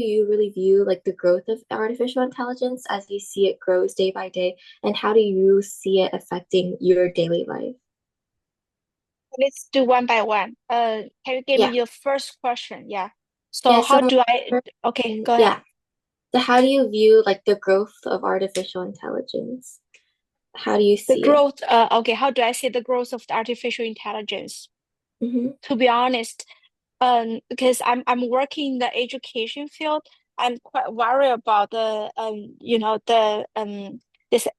you really view like the growth of artificial intelligence as you see it grows day by day, and how do you see it affecting your daily life? Let's do one by one. Can you give me Yeah. your first question? Yeah. So Yeah, how so do I, okay, go ahead. yeah. So how do you view like the growth of artificial intelligence? How do you The see it? growth, okay, how do I see the growth of the artificial intelligence? Mm-hmm. To be honest, because I'm working in the education field, I'm quite worried about this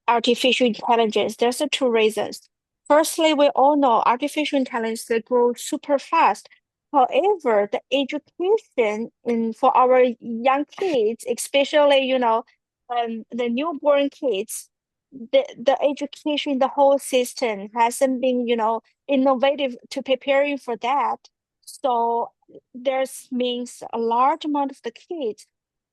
artificial intelligence. There's two reasons. Firstly, we all know artificial intelligence they grow super fast. However, the education for our young kids, especially the newborn kids, the education, the whole system hasn't been innovative to preparing for that. So there's means a large amount of the kids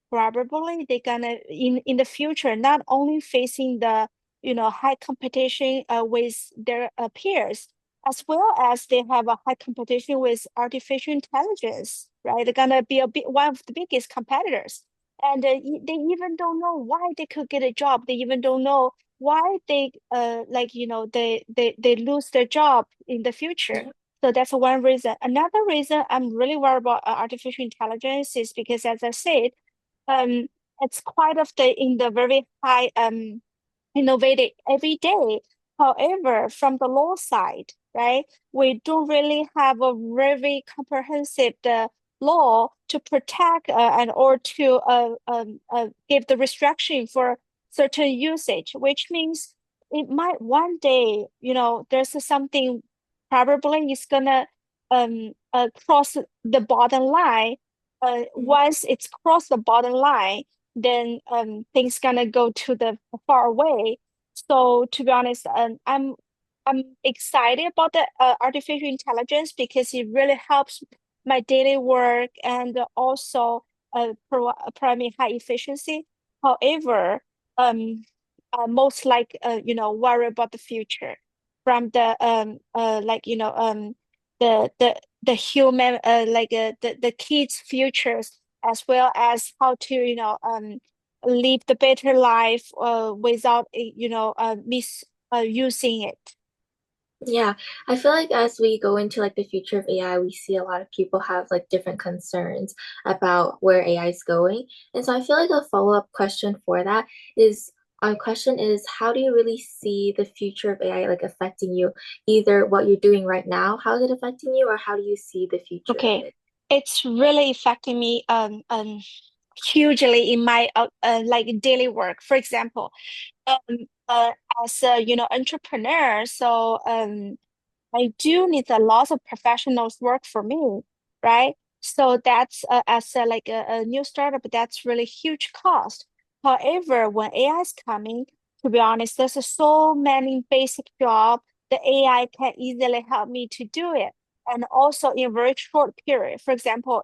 probably they're gonna in the future not only facing the high competition with their peers, as well as they have a high competition with artificial intelligence, right? They're gonna be one of the biggest competitors, and they even don't know why they could get a job. They even don't know why they they lose their job in the future. So that's one reason. Another reason I'm really worried about artificial intelligence is because, as I said, um, it's quite of the in the very high innovative every day. However, from the law side, right, we don't really have a very comprehensive law to protect and or to give the restriction for certain usage, which means it might one day, there's something probably is gonna cross the bottom line. Once it's crossed the bottom line, then things gonna go to the far away. So to be honest, I'm excited about the artificial intelligence because it really helps my daily work and also provide me high efficiency. However, most like worry about the future from the the human the kids' futures, as well as how to live the better life without mis using it. Yeah, I feel like as we go into like the future of AI, we see a lot of people have like different concerns about where AI is going. And so I feel like a follow-up question for that is our question is how do you really see the future of AI like affecting you? Either what you're doing right now, how is it affecting you, or how do you see the future of Okay, it? it's really affecting me hugely in my daily work. For example, um uh, as a entrepreneur, so I do need a lot of professionals work for me, right? So that's as a new startup, that's really huge cost. However, when AI is coming, to be honest, there's so many basic job the AI can easily help me to do it, and also in a very short period. For example,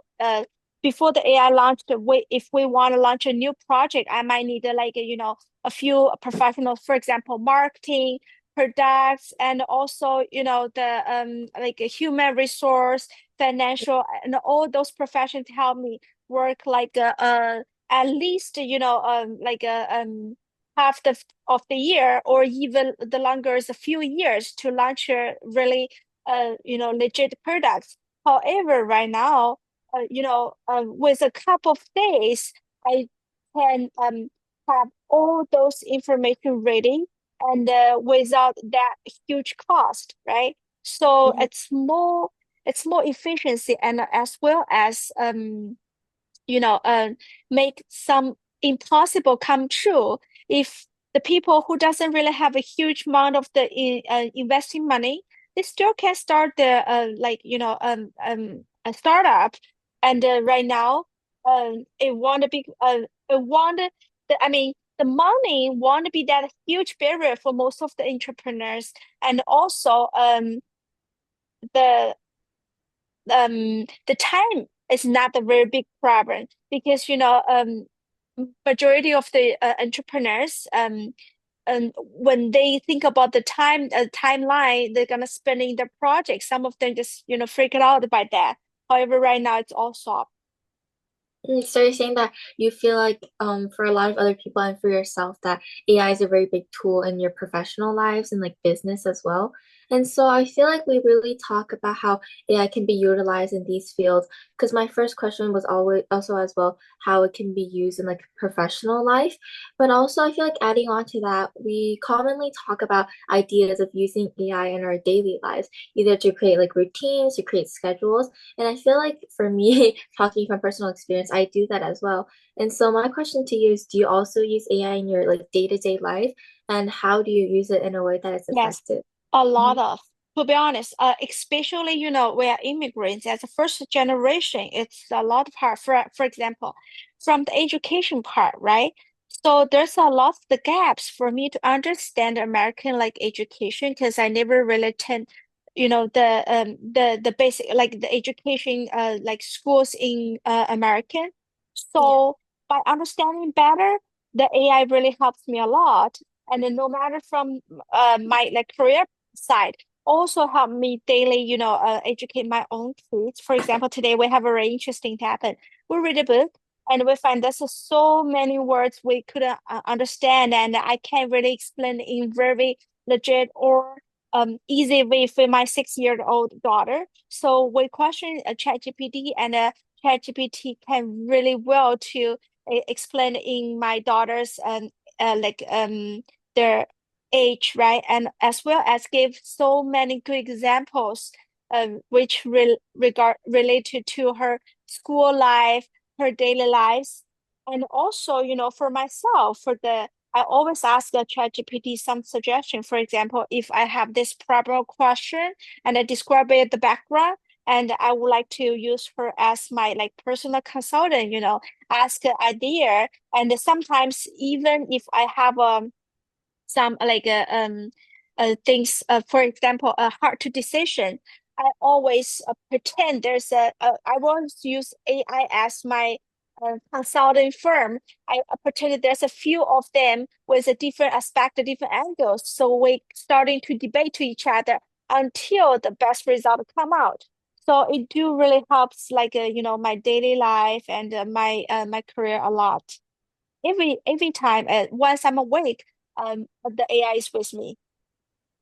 before the AI launched, if we want to launch a new project, I might need a few professionals, for example, marketing products, and also the like a human resource, financial, and all those professions help me work at least half of the year, or even the longer is a few years to launch a really legit products. However, right now, with a couple of days, I can have all those information ready, and without that huge cost, right? So Mhm. it's more efficiency, and as well as you know uh, make some impossible come true. If the people who doesn't really have a huge amount of the investing money, they still can start the a startup. And right now, it want to be it want the I mean the money want to be that huge barrier for most of the entrepreneurs, and also the the time is not a very big problem, because majority of the entrepreneurs and when they think about the timeline they're gonna spend in the project, some of them just freak out by that. However, right now it's all solved. So you're saying that you feel like for a lot of other people and for yourself that AI is a very big tool in your professional lives and like business as well. And so I feel like we really talk about how AI can be utilized in these fields because my first question was always also as well how it can be used in like professional life. But also I feel like adding on to that, we commonly talk about ideas of using AI in our daily lives, either to create like routines, to create schedules. And I feel like for me, talking from personal experience, I do that as well. And so my question to you is, do you also use AI in your like day-to-day life? And how do you use it in a way that is Yes, effective? a lot Mhm. of, to be honest, especially, we are immigrants as a first generation, it's a lot hard. For example, from the education part, right? So there's a lot of the gaps for me to understand American like education because I never really attend, the basic like the education like schools in American. Yeah. So by understanding better, the AI really helps me a lot. And then no matter from my like career side also help me daily, educate my own kids. For example, today we have a very interesting happen. We read a book and we find there's so many words we couldn't understand, and I can't really explain in very legit or easy way for my 6-year-old daughter. So we question a ChatGPT, and ChatGPT can really well to explain in my daughter's like their age, right? And as well as give so many good examples, which regard related to her school life, her daily lives, and also, for myself, I always ask the ChatGPT some suggestion. For example, if I have this problem question and I describe it the background, and I would like to use her as my like personal consultant, ask an idea. And sometimes even if I have some like things, for example, a hard to decision, I always pretend there's I always use AI as my consulting firm. I pretend there's a few of them with a different aspect, different angles, so we starting to debate to each other until the best result come out. So it do really helps like my daily life and my career a lot. Every time, once I'm awake, the AI is with me.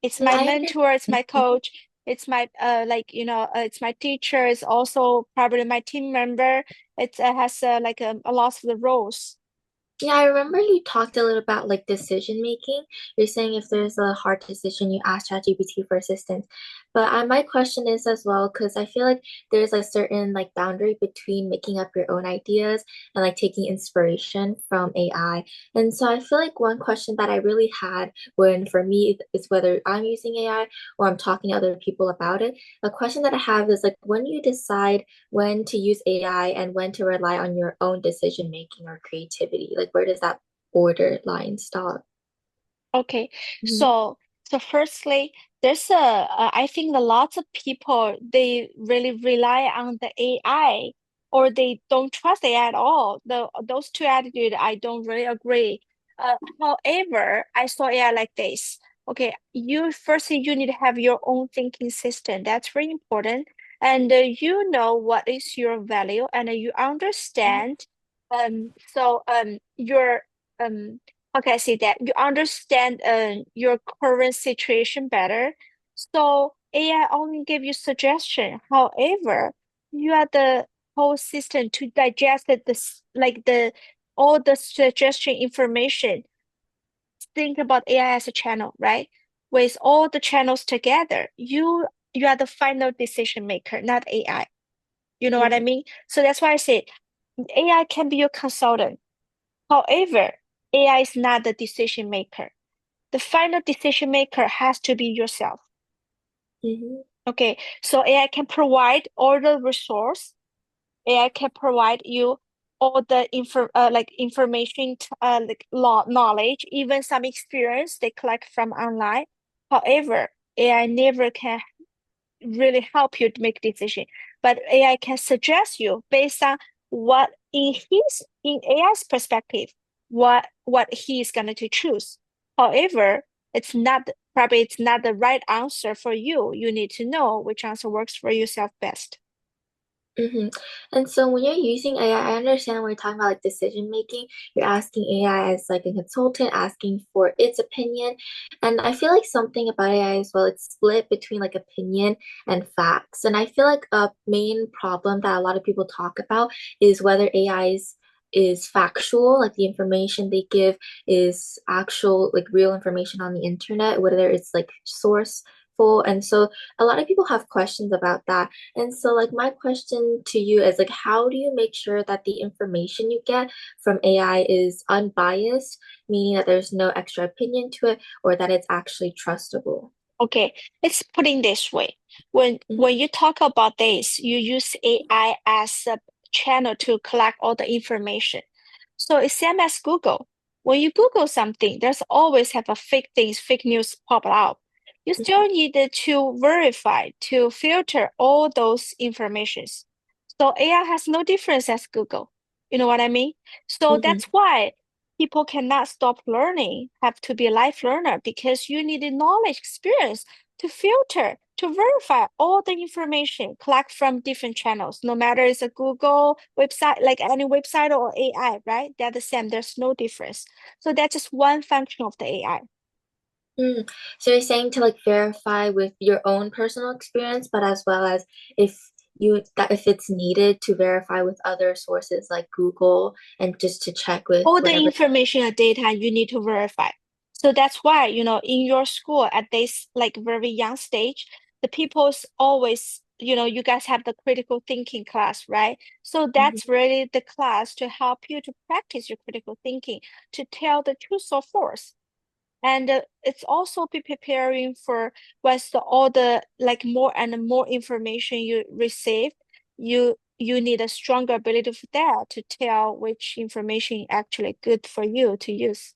It's my I mentor, it's my understand. coach, it's my it's my teacher, it's also probably my team member. It has like a lot of the roles. Yeah, I remember you talked a little about like decision making. You're saying if there's a hard decision, you ask ChatGPT for assistance. But my question is as well, because I feel like there's a certain like boundary between making up your own ideas and like taking inspiration from AI. And so I feel like one question that I really had when for me is whether I'm using AI or I'm talking to other people about it. A question that I have is like when you decide when to use AI and when to rely on your own decision making or creativity? Like, where does that borderline stop? Okay, Mhm. so firstly, I think a lot of people they really rely on the AI or they don't trust AI at all. Those two attitudes I don't really agree. However, I saw AI like this. Okay, you need to have your own thinking system. That's very important, and you know what is your value, and you understand. Your how can I say that? You understand your current situation better. So AI only give you suggestion. However, you are the whole system to digest the all the suggestion information. Think about AI as a channel, right? With all the channels together, you are the final decision maker, not AI. You know what I Mhm. mean? So that's why I say AI can be your consultant. However, AI is not the decision maker. The final decision maker has to be yourself. Mhm. Okay, so AI can provide all the resource. AI can provide you all the information, like law knowledge, even some experience they collect from online. However, AI never can really help you to make decision, but AI can suggest you based on what in AI's perspective, what he is going to choose. However, it's not the right answer for you. You need to know which answer works for yourself best. hmm And so when you're using AI, I understand when we're talking about like decision making, you're asking AI as like a consultant, asking for its opinion. And I feel like something about AI as well, it's split between like opinion and facts. And I feel like a main problem that a lot of people talk about is whether is factual, like the information they give is actual, like real information on the internet, whether it's like sourceful. And so a lot of people have questions about that. And so, like, my question to you is, like, how do you make sure that the information you get from AI is unbiased, meaning that there's no extra opinion to it, or that it's actually trustable? Okay, let's put it this way. When you talk about this, you use AI as a channel to collect all the information. So it's same as Google. When you Google something, there's always have a fake things, fake news pop out. You still need to verify, to filter all those informations. So AI has no difference as Google. You know what I mean? So Mm-hmm. that's why people cannot stop learning, have to be a life learner because you need a knowledge experience to filter, to verify all the information collect from different channels, no matter it's a Google website, like any website or AI, right? They're the same. There's no difference. So that's just one function of the AI. Mm. So you're saying to like verify with your own personal experience, but as well as if if it's needed to verify with other sources like Google and just to check with All the whatever. information and data you need to verify. So that's why, in your school at this like very young stage, the people's always, you guys have the critical thinking class, right? So that's Mhm. really the class to help you to practice your critical thinking, to tell the truth or false. And it's also be preparing for once all the like more and more information you receive, you need a stronger ability for that to tell which information actually good for you to use.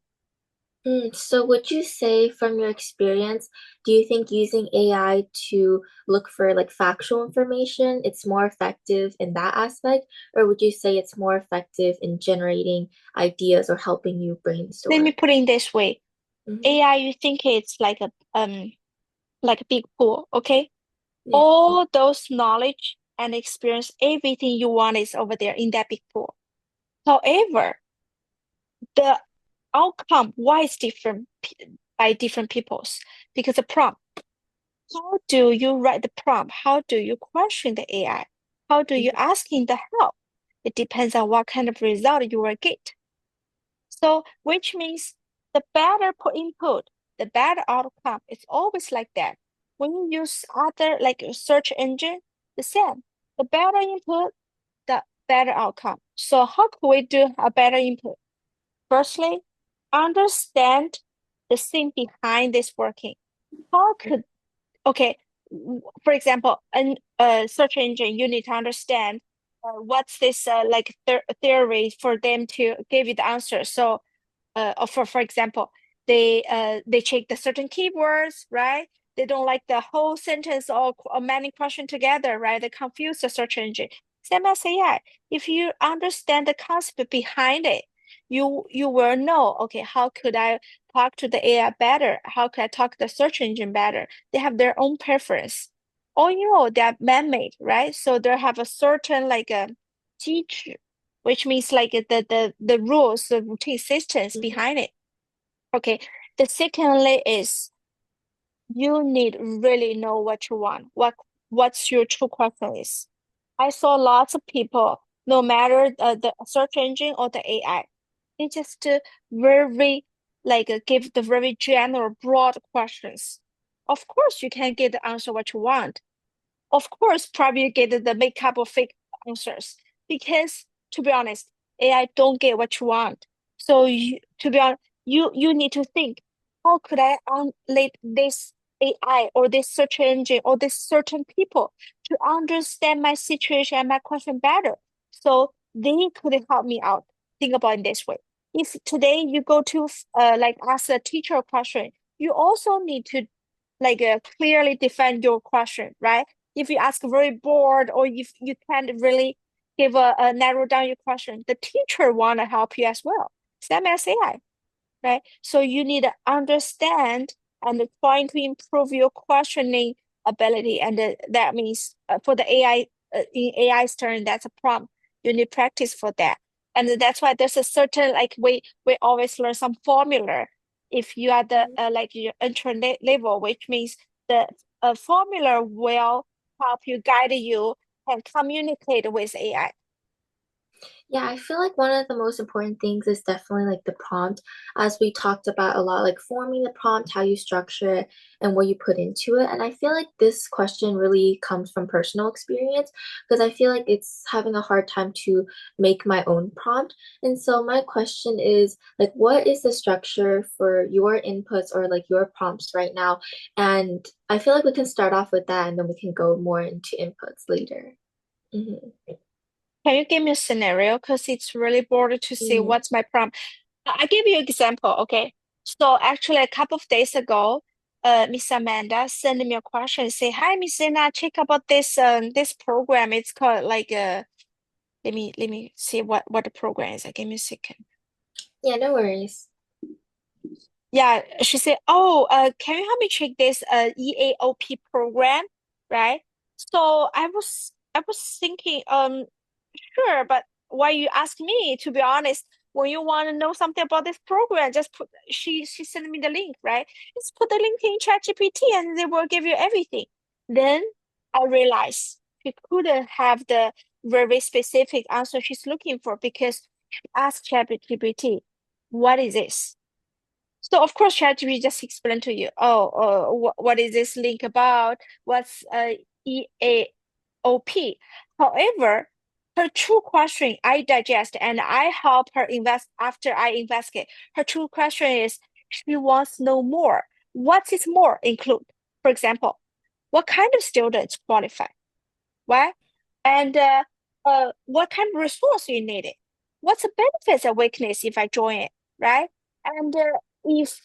So would you say from your experience, do you think using AI to look for like factual information, it's more effective in that aspect, or would you say it's more effective in generating ideas or helping you Let me brainstorm? put it this way. Hmm. AI, you think it's like a big pool, okay? Yeah. All those knowledge and experience, everything you want is over there in that big pool. However, the outcome, why is different by different peoples? Because the prompt, how do you write the prompt? How do you question the AI? How do you Mhm. asking the help? It depends on what kind of result you will get. So, which means the better input, the better outcome. It's always like that. When you use other like a search engine, the same. The better input, the better outcome. So, how could we do a better input? Firstly, understand the thing behind this working. How could, okay, for example, a search engine, you need to understand what's this like theory for them to give you the answer. So, for example, they check the certain keywords, right? They don't like the whole sentence or many question together, right? They confuse the search engine. Same as AI. If you understand the concept behind it, you will know, okay, how could I talk to the AI better? How could I talk to the search engine better? They have their own preference. Or they're man-made, right? So they have a certain like a teach, which means like the rules, the routine systems Mhm. behind it. Okay. The secondly is you need really know what you want, what's your true question is. I saw lots of people, no matter the search engine or the AI, they just very like give the very general, broad questions. Of course, you can get the answer what you want. Of course, probably you get the makeup or fake answers because, to be honest, AI don't get what you want. So to be honest, you need to think, how could I let this AI or this search engine or this certain people to understand my situation and my question better, so they could help me out. Think about it this way. If today you go to like ask a teacher a question, you also need to like clearly defend your question, right? If you ask very broad or if you can't really give a narrow down your question, the teacher want to help you as well. Same as AI, right? So you need to understand and trying to improve your questioning ability. And that means for the AI in AI's turn, that's a prompt. You need practice for that. And that's why there's a certain like we always learn some formula if you are the Mhm. like your entry level, which means the formula will help you guide you and communicate with AI. Yeah, I feel like one of the most important things is definitely like the prompt, as we talked about a lot, like forming the prompt, how you structure it, and what you put into it. And I feel like this question really comes from personal experience because I feel like it's having a hard time to make my own prompt. And so my question is like, what is the structure for your inputs or like your prompts right now? And I feel like we can start off with that and then we can go more into inputs later. Mm-hmm. Can you give me a scenario? Because it's really boring to see Mm-hmm. what's my prompt. I give you an example, okay? So actually a couple of days ago, Miss Amanda sent me a question, say, "Hi, Miss Anna, check about this program. It's called like let me see what the program is. Give me a second. Yeah, no worries. Yeah, she said, "Oh, can you help me check this EAOP program?" Right? So I was thinking, sure, but why you ask me? To be honest, when you want to know something about this program, just put she sent me the link, right? Just put the link in ChatGPT and they will give you everything. Then I realized she couldn't have the very specific answer she's looking for because she asked ChatGPT, "What is this?" So of course, ChatGPT just explain to you, oh, what is this link about? What's EAOP? However, her true question I digest and I help her invest after I investigate. Her true question is she wants to know more. What is more include? For example, what kind of students qualify? Right? And what kind of resource you needed? What's the benefits and weakness if I join it? Right? And if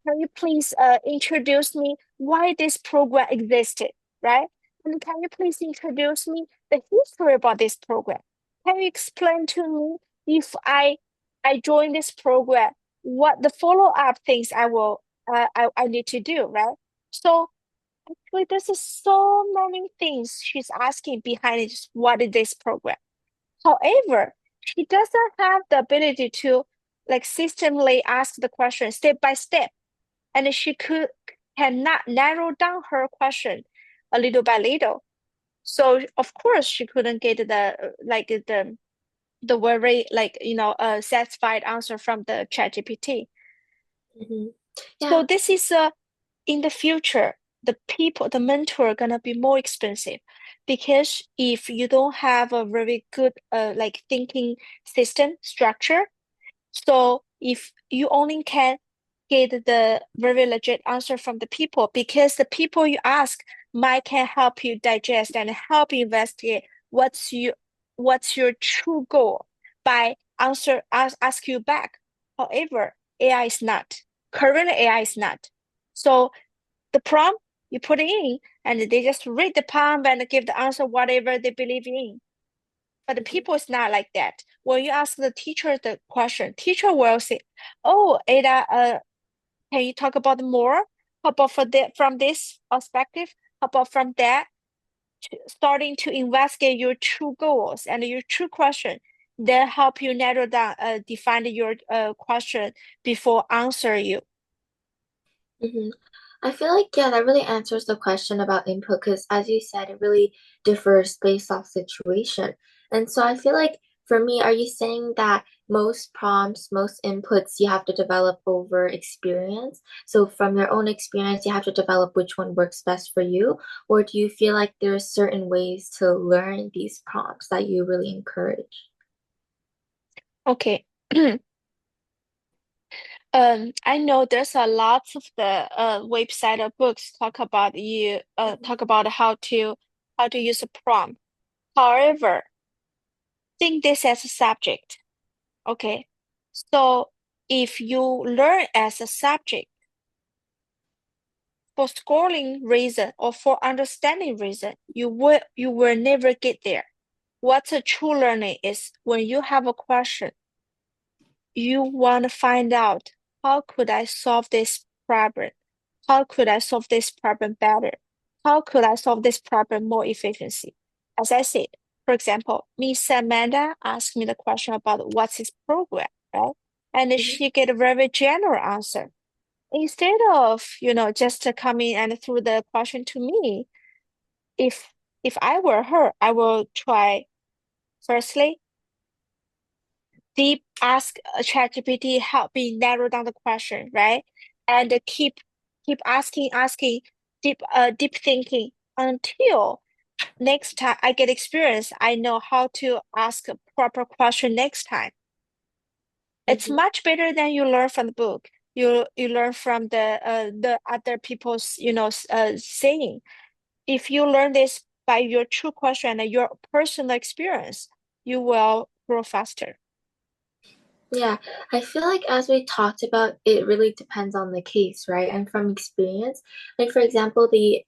can you please introduce me why this program existed, right? And can you please introduce me the history about this program? Can you explain to me if I join this program, what the follow-up things I need to do, right? So actually, there's so many things she's asking behind it. What is this program? However, she doesn't have the ability to like systemically ask the question step by step and she cannot narrow down her question a little by little. So of course she couldn't get the like the very like satisfied answer from the ChatGPT. Hmm. So Yeah. this is in the future the mentor are gonna be more expensive because if you don't have a very good like thinking system structure, so if you only can get the very legit answer from the people, because the people you ask might can help you digest and help you investigate what's your true goal by ask you back. However, AI is not. Current AI is not. So the prompt you put it in and they just read the prompt and give the answer whatever they believe in. But the Mhm. people is not like that. When you ask the teacher the question, teacher will say, "Oh, Ada, can you talk about more? How about from this perspective? How about from that?" Starting to investigate your true goals and your true question, then help you narrow down, define your question before answer you. Hmm. I feel like, yeah, that really answers the question about input because, as you said, it really differs based off situation. And so I feel like for me, are you saying that most prompts, most inputs you have to develop over experience? So from your own experience, you have to develop which one works best for you? Or do you feel like there are certain ways to learn these prompts that you really encourage? Okay. I know there's a lot of the website or books talk about how to use a prompt. However, think this as a subject. Okay. So if you learn as a subject for scrolling reason or for understanding reason, you will never get there. What's a true learning is when you have a question, you want to find out how could I solve this problem? How could I solve this problem better? How could I solve this problem more efficiency? as I said, for example, Miss Amanda asked me the question about what's his program, right? And Mhm. she get a very general answer. Instead of, just coming and throw the question to me, if if I were her, I will try firstly deep ask ChatGPT help me narrow down the question, right? And keep asking deep thinking until next time I get experience, I know how to ask a proper question next time. It's Mhm. much better than you learn from the book. You learn from the other people's saying. If you learn this by your true question and your personal experience, you will grow faster. Yeah, I feel like as we talked about, it really depends on the case, right? And from experience, like for example, the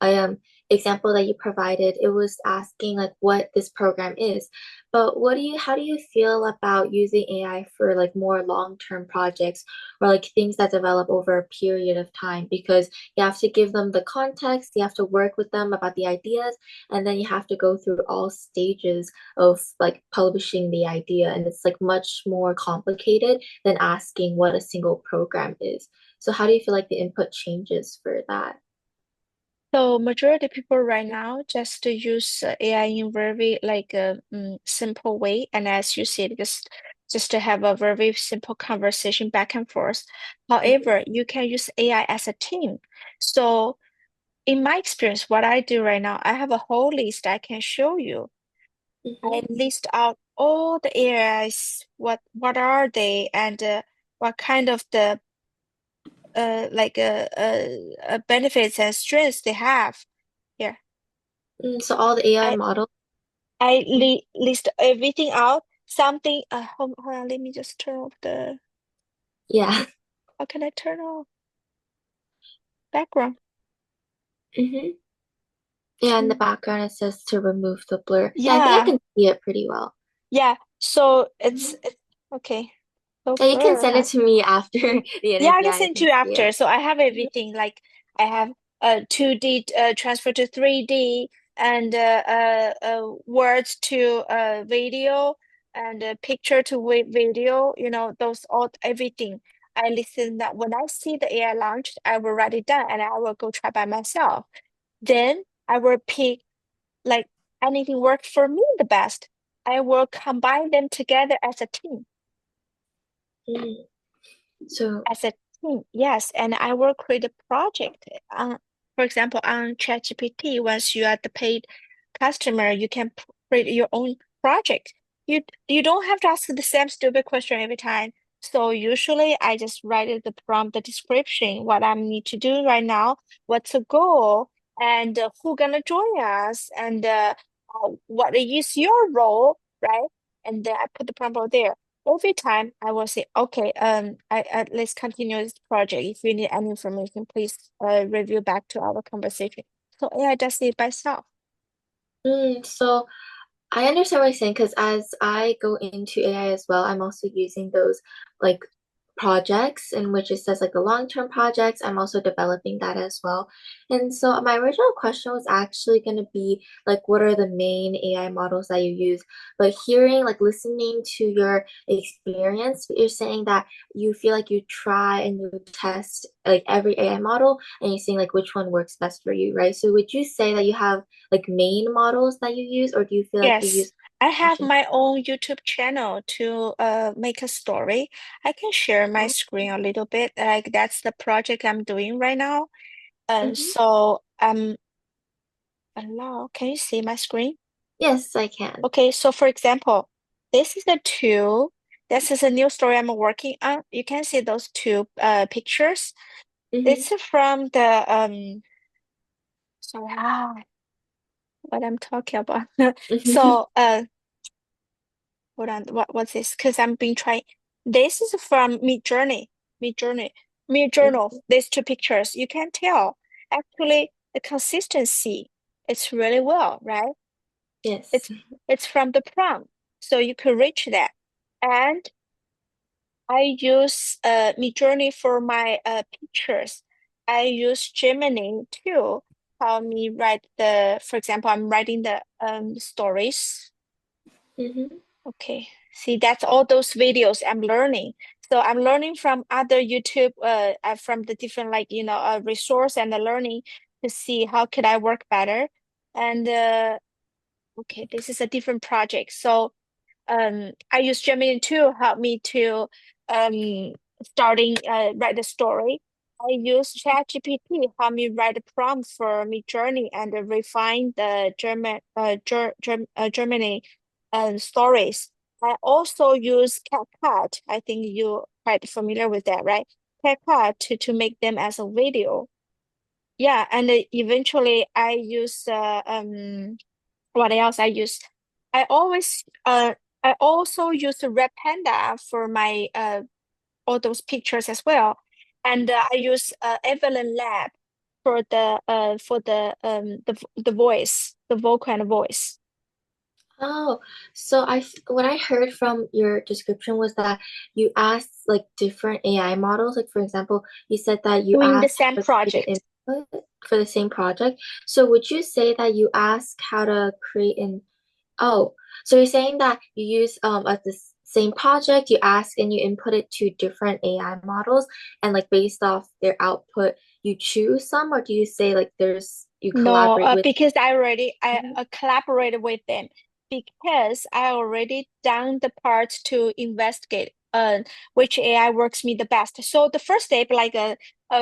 example that you provided, it was asking like what this program is. But how do you feel about using AI for like more long-term projects or like things that develop over a period of time? Because you have to give them the context, you have to work with them about the ideas, and then you have to go through all stages of like publishing the idea, and it's like much more complicated than asking what a single program is. So how do you feel like the input changes for that? So majority of people right now just to use AI in very like a simple way, and as you said, just to have a very simple conversation back and forth. Mhm. However, you can use AI as a team. So in my experience, what I do right now, I have a whole list I can show you. I Mhm. list out all the AIs, what are they, and what kind of the benefits and strengths they have. Here, So all the AI I models. I Mhm. list everything out. Something. Hold on. Let me just turn off the. Yeah. How can I turn off background? Hmm. Yeah, in the Mm, background it says to remove the blur. Yeah, I think I Yeah, can see it pretty well. yeah. So Mhm. it's okay. So Yeah, you can blur, send it huh? to me after the Yeah, I interview. can Yeah, I send to can you see after. it. So I have Mhm. everything. Like I have 2D transfer to 3D and words to video and picture to video. Those all everything. I listen that when I see the AI launched, I will write it down and I will go try by myself. Then I will pick like anything works for me the best. I will combine them together as a team. Mhm. So, As a team, yes, and I will create a project. For example, on ChatGPT, once you are the paid customer, you can create your own project. You don't have to ask the same stupid question every time. So usually I just write it the prompt, the description, what I need to do right now, what's the goal, and who gonna join us, and what is your role, right? And then I put the prompt out there. Every time I will say, okay, let's continue this project. If you need any information, please review back to our conversation. So AI does it by itself. so I understand what you're saying because as I go into AI as well, I'm also using those like projects in which it says like the long-term projects. I'm also developing that as well. And so my original question was actually going to be like, what are the main AI models that you use? But hearing, like listening to your experience, you're saying that you feel like you try and you test like every AI model and you're seeing like which one works best for you, right? So would you say that you have like main models that you use, or do you feel like you Yes, use I have combination? my own YouTube channel to make a story. I can share my Oh, screen a little bit. Like that's the project I'm doing right now. mhm. So allow. Can you see my screen? Yes, I can. Okay, so for example, this is the two. This is a new story I'm working on. You can see those two pictures. Hmm. It's from the sorry, what I'm talking about. So hold on, what's this? Because I'm being trying. This is from Midjourney. Midjourney. Midjourney. These two pictures. You can tell actually the consistency. It's really well, right? Yes. It's from the prompt, so you could reach that. And I use Midjourney for my pictures. I use Gemini too. help me write for example, I'm writing the stories. Mm-hmm. Okay. See, that's all those videos I'm learning. So I'm learning from other YouTube, from the different like, resource and the learning to see how could I work better. And okay, this is a different project. So I use Gemini to help me to um starting write the story. I use ChatGPT help me write a prompt for me journey and refine the Germany stories. I also use CapCut. I think you quite familiar with that, right? CapCut to make them as a video. Yeah, and eventually I use what else I use? I always I also use the Red Panda for my all those pictures as well. And I use Evelyn Lab for the voice, the vocal and voice. Oh, so what I heard from your description was that you asked like different AI models. Like for example, you said that you Doing the asked same for data project. input for the same project. So would you say that you ask how to create an Oh, so you're saying that you use at the same project, you ask and you input it to different AI models, and like based off their output, you choose some, or do you say like you No, collaborate with? because I Mhm, collaborated with them because I already done the part to investigate which AI works me the best. So the first step, like a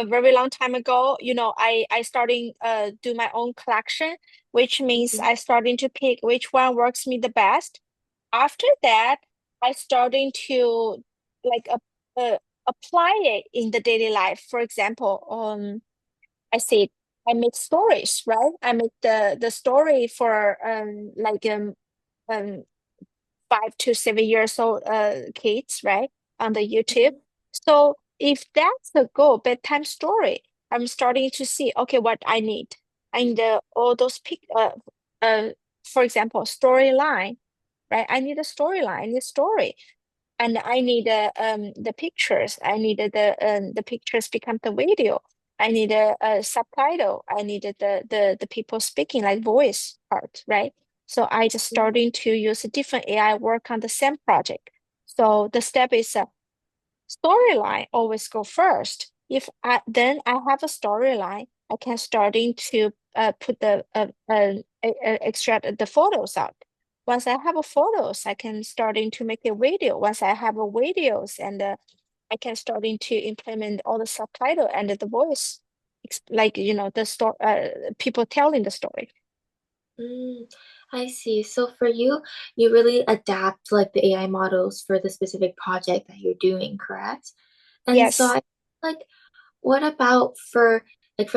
very long time ago, I starting do my own collection, which means mhm, I starting to pick which one works me the best. After that, I starting to like apply it in the daily life. For example, I said I make stories, right? I make the story for um 5 to 7 years old kids, right? On the YouTube. mhm, So if that's the goal, bedtime story, I'm starting to see, okay, what I need. And all those uh for example, storyline, right? I need a storyline, I need a story. And I need the pictures. I needed the pictures become the video. I need a subtitle. I needed the people speaking like voice part, right? So I just mhm. starting to use a different AI work on the same project. So the step is storyline always go first. If I then I have a storyline, I can starting to put the extract the photos out. Once I have a photos, I can starting to make a video. Once I have a videos, and I can starting to implement all the subtitle and the voice, like the story, people telling the story. Mm, I see. So for you, you really adapt like the AI models for the specific project that you're doing, correct? And so Yes. I like what about for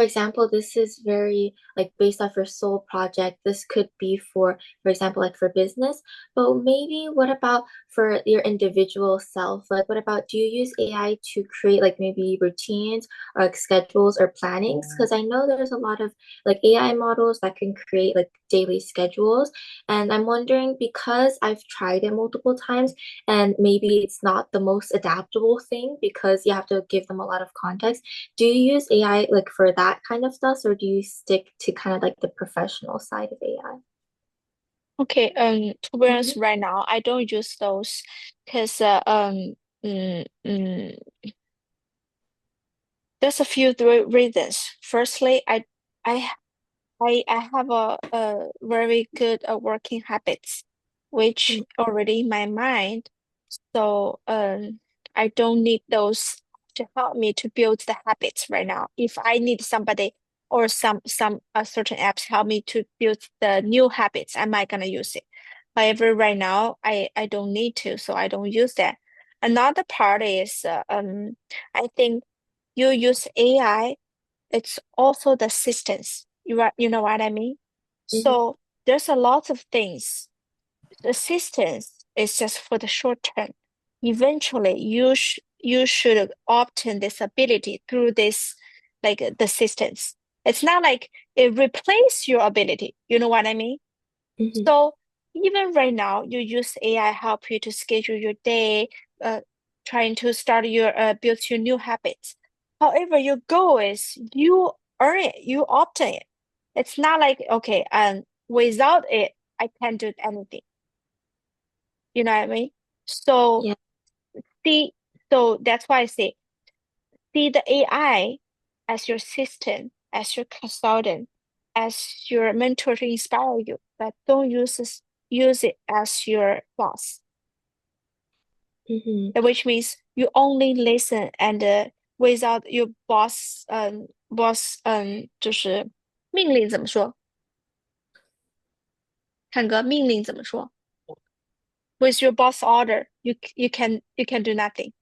example, this is very like based off your sole project. This could be for example, like for business, but maybe what about for your individual self? Like, what about do you use AI to create like maybe routines or like schedules or plannings? Because I know there's a lot of like AI models that can create like daily schedules. And I'm wondering because I've tried it multiple times and maybe it's not the most adaptable thing because you have to give them a lot of context. Do you use AI like for that kind of stuff, or do you stick to kind of like the professional side of AI? Okay. To be honest, Hmm. right now I don't use those because mm, mm, there's a few reasons. Firstly, I I have a very good working habits, which already in my mind. So I don't need those to help me to build the habits right now. If I need somebody or some certain apps help me to build the new habits, I might gonna use it. However, right now I don't need to, so I don't use that. Another part is I think you use AI, it's also the assistance. You know what I mean? Hmm. So there's a lot of things. The assistance is just for the short term. Eventually, you should obtain this ability through this, like the assistance. It's not like it replace your ability. You know what I mean? Hmm. So even right now, you use AI help you to schedule your day, uh, trying to start build your new habits. However, your goal is you earn it, you obtain it. It's not like, okay, without it, I can't do anything. You know what I mean? So Yeah. see, so that's why I say see the AI as your system, as your consultant, as your mentor to inspire you, but don't use it as your boss. Hmm. Which means you only listen and without your boss就是命令怎么说？看个命令怎么说？With your boss order, you can do nothing.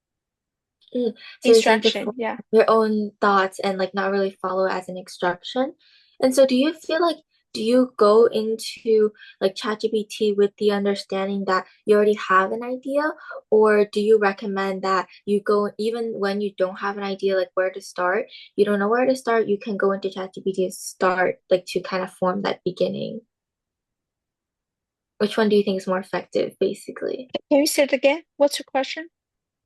So you tend to Instruction, form yeah. your own thoughts and like not really follow as an instruction. And so do you feel like do you go into like ChatGPT with the understanding that you already have an idea, or do you recommend that you go even when you don't have an idea like where to start, you don't know where to start, you can go into ChatGPT to start like to kind of form that beginning? Which one do you think is more effective, basically? Can you say it again? What's your question?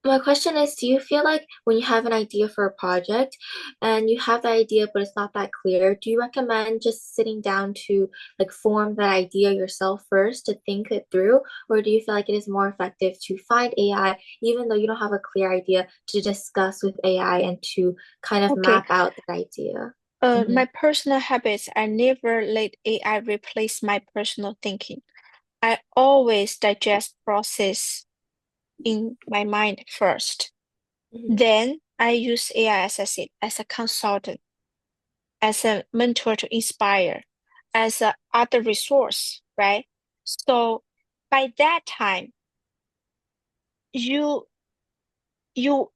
My question is, do you feel like when you have an idea for a project and you have the idea but it's not that clear, do you recommend just sitting down to like form that idea yourself first to think it through? Or do you feel like it is more effective to find AI, even though you don't have a clear idea, to discuss with AI and to kind of Okay. map out that idea? Hmm. My personal habits, I never let AI replace my personal thinking. I always digest process in my mind first. Hmm. Then I use AI, as I said, as a consultant, as a mentor to inspire, as a other resource, right? So by that time, you you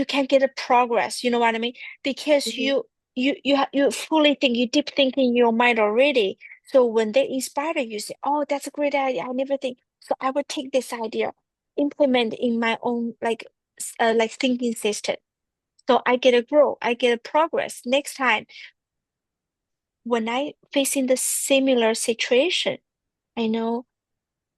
can get a progress. You know what I mean? Because Hmm. you fully think, you deep think in your mind already. So when they inspire you, say, "Oh, that's a great idea. I never think." So I will take this idea, implement in my own like thinking system. So I get a grow, I get a progress. Next time when I facing the similar situation, I know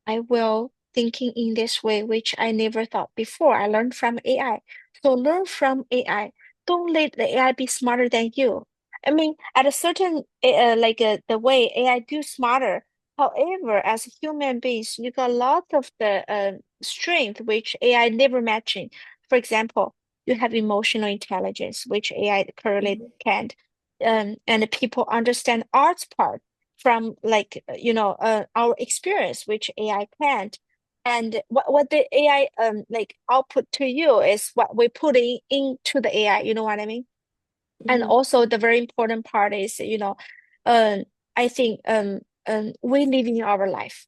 I will thinking in this way, which I never thought before. I learned from AI. So learn from AI. Don't let the AI be smarter than you. I mean, at a certain the way AI do smarter. However, as human beings, you got a lot of the strength which AI never matching. For example, you have emotional intelligence, which AI currently Hmm. can't. And people understand arts part from our experience, which AI can't. And what the AI like output to you is what we put into the AI. You know what I mean? And Hmm. also the very important part is, um, I think we live in our life.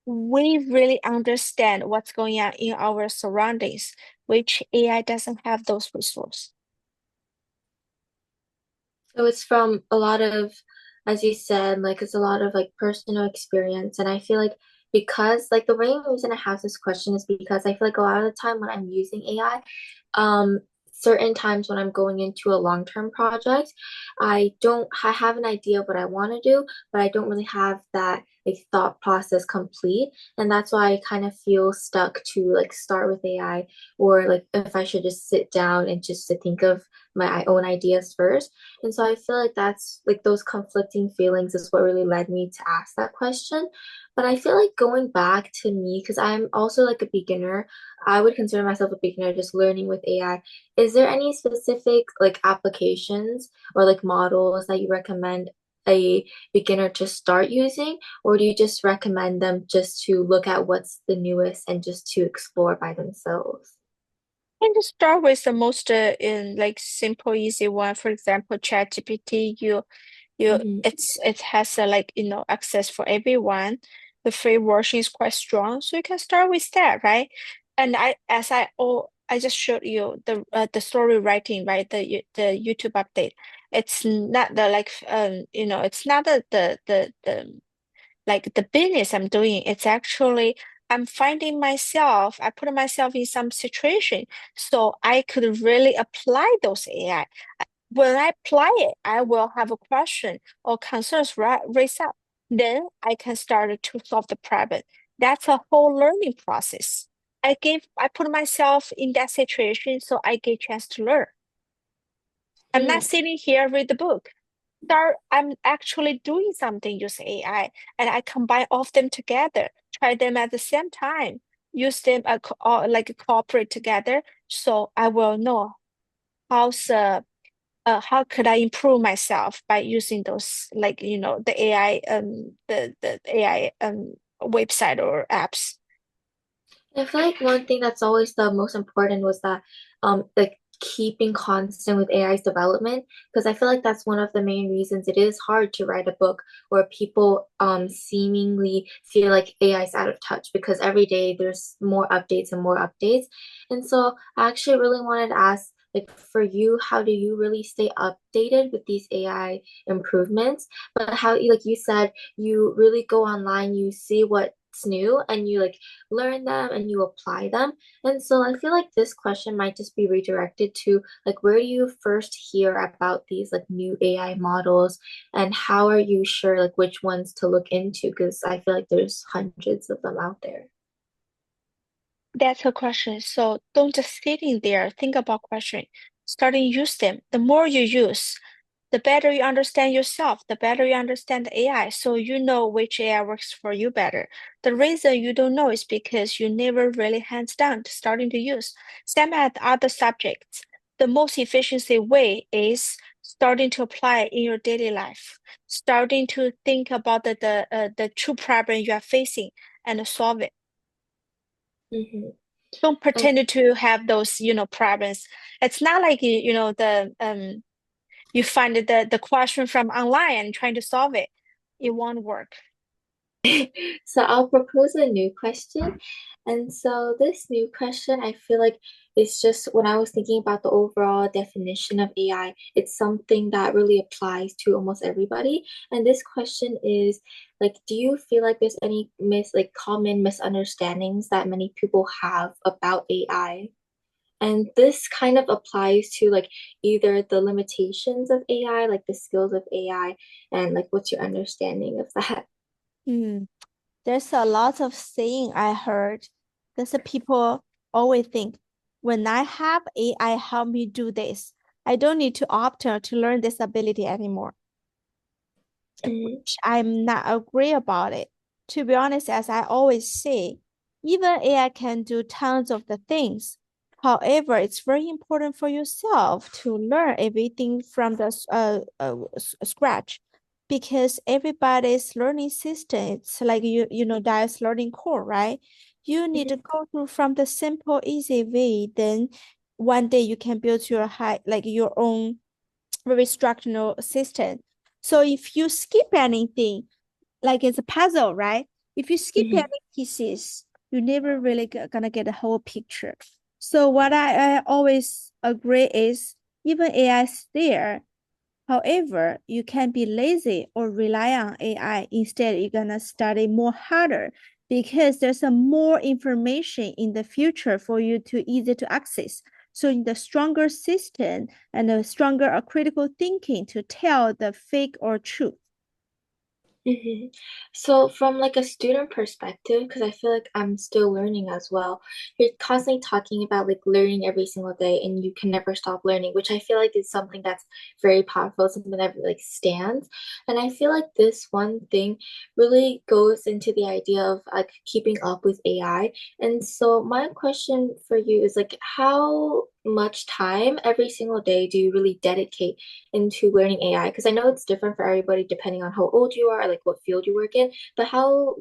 We really understand what's going on in our surroundings, which AI doesn't have those resources. So it's from a lot of, as you said, like it's a lot of like personal experience. And I feel like because like the main reason I have this question is because I feel like a lot of the time when I'm using AI, um, certain times when I'm going into a long-term project, I have an idea of what I want to do, but I don't really have that like thought process complete. And that's why I kind of feel stuck to like start with AI or like if I should just sit down and just to think of my own ideas first. And so I feel like that's like those conflicting feelings is what really led me to ask that question. But I feel like going back to me, because I'm also like a beginner, I would consider myself a beginner just learning with AI. Is there any specific like applications or like models that you recommend a beginner to start using, or do you just recommend them just to look at what's the newest and just to explore by themselves? And to start with the most in like simple, easy one. For example, ChatGPT, Hmm. it has access for everyone. The free version is quite strong, so you can start with that, right? And I just showed you the story writing, right? The YouTube update. It's not the it's not the like the business I'm doing. It's actually I'm finding myself, I put myself in some situation so I could really apply those AI. When I apply it, I will have a question or concerns raise up. Then I can start to solve the problem. That's a whole learning process. I put myself in that situation so I get chance to learn. I'm not Mm. sitting here read the book. start, I'm actually doing something using AI, and I combine all of them together, try them at the same time, use them like cooperate together. So I will know how's how could I improve myself by using those, like, the AI the AI website or apps. I feel like one thing that's always the most important was that like keeping constant with AI's development, because I feel like that's one of the main reasons it is hard to write a book where people seemingly feel like AI is out of touch because every day there's more updates and more updates. And so I actually really wanted to ask, like, for you, how do you really stay updated with these AI improvements? But how, like you said, you really go online, you see what's new, and you like learn them and you apply them. And so I feel like this question might just be redirected to like, where do you first hear about these like new AI models, and how are you sure like which ones to look into? Because I feel like there's hundreds of them out there. That's a question. So don't just sit in there, think about question. Starting use them. The more you use, the better you understand yourself, the better you understand the AI. So you know which AI works for you better. The reason you don't know is because you never really hands down to starting to use. Same as other subjects. The most efficiency way is starting to apply it in your daily life, starting to think about the true problem you are facing and solve it. Mm-hmm. Don't And pretend to have those, problems. It's not like the you find the question from online and trying to solve it. It won't work. so I'll propose a new question. And so this new question, I feel like it's just when I was thinking about the overall definition of AI, it's something that really applies to almost everybody. And this question is like, do you feel like there's any like common misunderstandings that many people have about AI? And this kind of applies to like either the limitations of AI, like the skills of AI, and like what's your understanding of that? Hmm. There's a lot of saying I heard. There's a people always think, when I have AI help me do this, I don't need to opt to learn this ability anymore. Mhm. Which I'm not agree about it. To be honest, as I always say, even AI can do tons of the things. However, it's very important for yourself to learn everything from the scratch, because everybody's learning system, it's like that's learning curve, right? You need to Mhm. go through from the simple, easy way. Then one day you can build your high, like your own very structural system. So if you skip anything, like it's a puzzle, right? If you skip any Mhm. pieces, you're never really gonna get the whole picture. So what I always agree is, even AI is there. However, you can be lazy or rely on AI. Instead, you're gonna study more harder because there's a more information in the future for you to easy to access. So in the stronger system and a stronger critical thinking to tell the fake or truth. Mhm. So from like a student perspective, because I feel like I'm still learning as well, you're constantly talking about like learning every single day and you can never stop learning, which I feel like is something that's very powerful, something that like stands. And I feel like this one thing really goes into the idea of like keeping up with AI. And so my question for you is like, how much time every single day do you really dedicate into learning AI? Because I know it's different for everybody depending on how old you are, like what field you work in, but how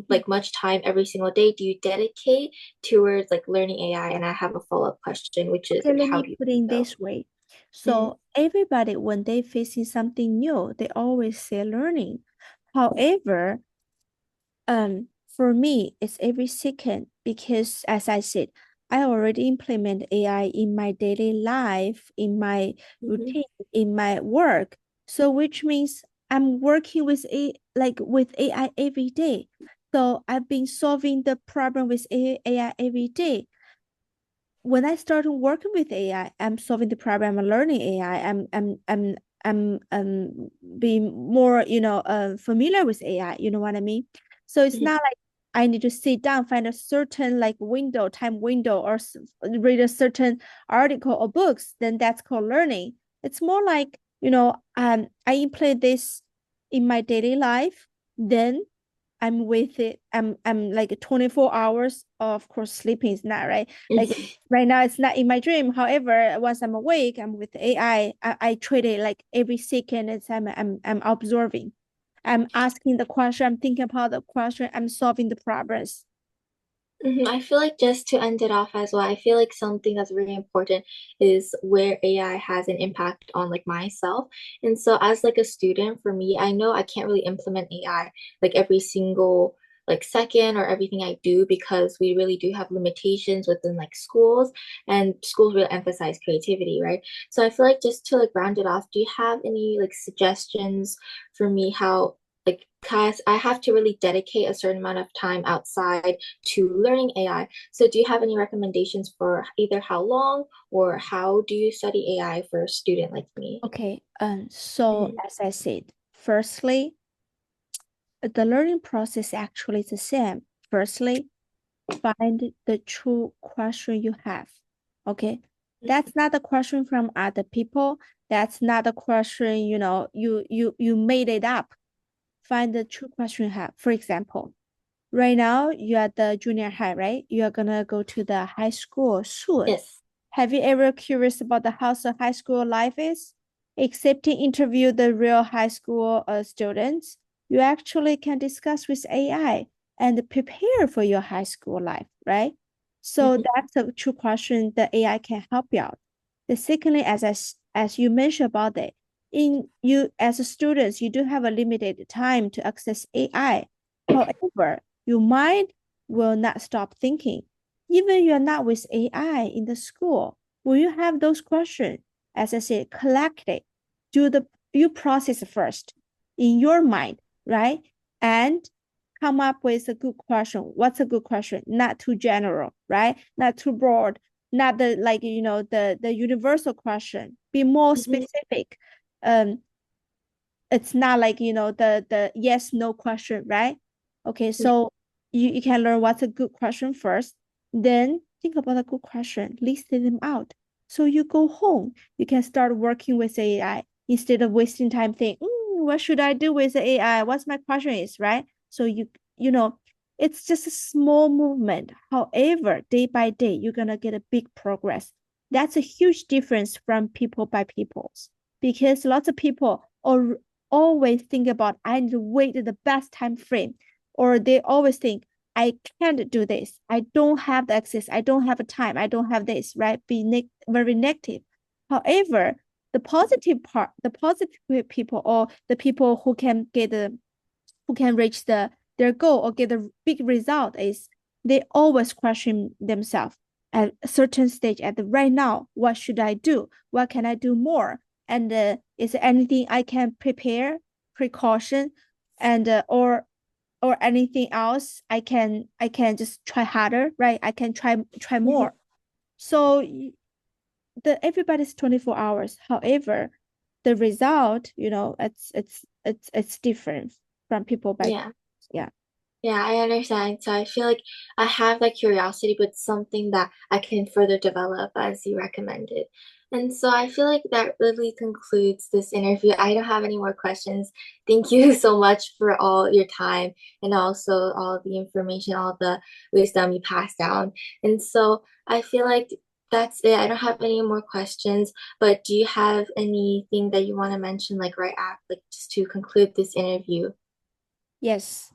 like much time every single day do you dedicate towards like learning AI? And I have a follow-up question, which is Okay, like, let how me do you put do in so? this way. Mhm. So everybody, when they facing something new, they always say learning. However, for me, it's every second because, as I said, I already implement AI in my daily life, in my Mhm. routine, in my work. So, which means I'm working with with AI every day. So I've been solving the problem with AI every day. When I started working with AI, I'm solving the problem. I'm learning AI. I'm being more, familiar with AI. You know what I mean? So it's Mhm. not like I need to sit down, find a certain like time window, or read a certain article or books. Then that's called learning. It's more like I implement this in my daily life, then I'm with it. I'm like 24 hours. Of course, sleeping is not right. Like right now, it's not in my dream. However, once I'm awake, I'm with AI. I treat it like every second as I'm observing. I'm asking the question, I'm thinking about the question, I'm solving the problems. I feel like just to end it off as well, I feel like something that's really important is where AI has an impact on like myself. And so as like a student, for me, I know I can't really implement AI like every single like second or everything I do because we really do have limitations within like schools and schools really emphasize creativity, right? So I feel like just to like round it off, do you have any like suggestions for me how like, cause I have to really dedicate a certain amount of time outside to learning AI. So do you have any recommendations for either how long or how do you study AI for a student like me? Okay, so Mhm. as I said, firstly, the learning process actually is the same. Firstly, find the true question you have. Okay. That's not a question from other people. That's not a question, you made it up. Find the true question you have. For example, right now you are the junior high, right? You are gonna go to the high school soon. Yes. Have you ever curious about the how the high school life is? Except to interview the real high school students, you actually can discuss with AI and prepare for your high school life, right? So Mhm. that's a true question that AI can help you out. The secondly, as you mentioned about it, in you as a students, you do have a limited time to access AI. However, your mind will not stop thinking. Even you're not with AI in the school, when you have those questions, as I said, collect it, do the you process first in your mind, right? And come up with a good question. What's a good question? Not too general, right? Not too broad, not the like the universal question. Be more Mhm. specific. Um, it's not like the yes no question, right? Okay, Yeah. so you can learn what's a good question first, then think about a good question, list them out. So you go home, you can start working with AI instead of wasting time thinking, what should I do with AI, what's my question is, right? So you know it's just a small movement. However, day by day you're gonna get a big progress. That's a huge difference from people by peoples, because lots of people or always think about I need to wait the best time frame, or they always think I can't do this. I don't have the access. I don't have a time. I don't have this, right? Very negative. However, the positive part, the positive people or the people who can reach their goal or get a big result is they always question themselves at a certain stage at the right now, what should I do? What can I do more? And is there anything I can prepare, precaution, and or anything else I can just try harder, right? I can try Mhm. more. So the everybody's 24 hours. However, the result, it's different from people by Yeah. yeah. Yeah, I understand. So I feel like I have that curiosity, but something that I can further develop as you recommended. And so I feel like that really concludes this interview. I don't have any more questions. Thank you so much for all your time and also all the information, all the wisdom you passed down. And so I feel like that's it. I don't have any more questions, but do you have anything that you want to mention, like right after, like just to conclude this interview? Yes.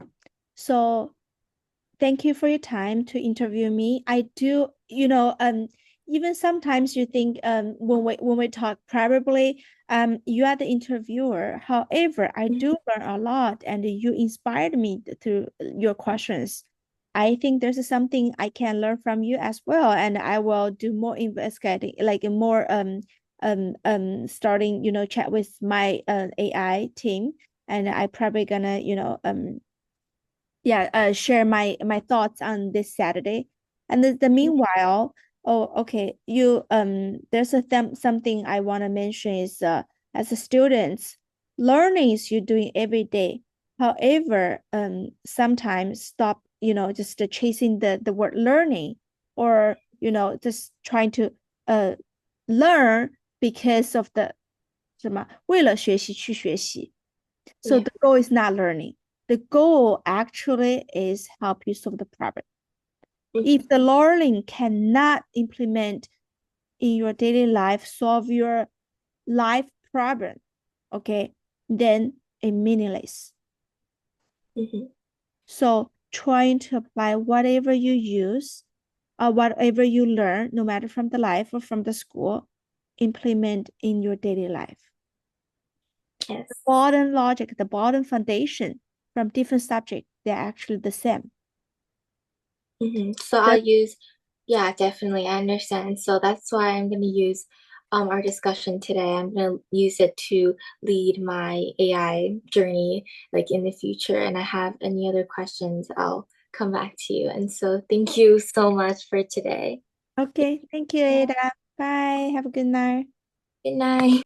So thank you for your time to interview me. I do, even sometimes you think when we talk privately, you are the interviewer. However, I do learn a lot and you inspired me through your questions. I think there's something I can learn from you as well, and I will do more investigating, like more starting, chat with my AI team, and I probably gonna, yeah, share my thoughts on this Saturday. And the meanwhile, oh, okay, there's something I want to mention is as a students, learning is you doing every day. However, sometimes stop, just chasing the word learning, or just trying to uh learn because of the 什么？为了学习去学习。So Yeah. the goal is not learning. The goal actually is help you solve the problem. If the learning cannot implement in your daily life, solve your life problem, okay, then it's meaningless. Mhm. So trying to apply whatever you use or whatever you learn, no matter from the life or from the school, implement in your daily life. Yes. The bottom logic, the bottom foundation from different subjects, they're actually the same. So I'll use, yeah, definitely. I understand. So that's why I'm going to use our discussion today. I'm going to use it to lead my AI journey like in the future. And I have any other questions, I'll come back to you. And so thank you so much for today. Okay, thank you, Ada. Bye. Have a good night. Good night.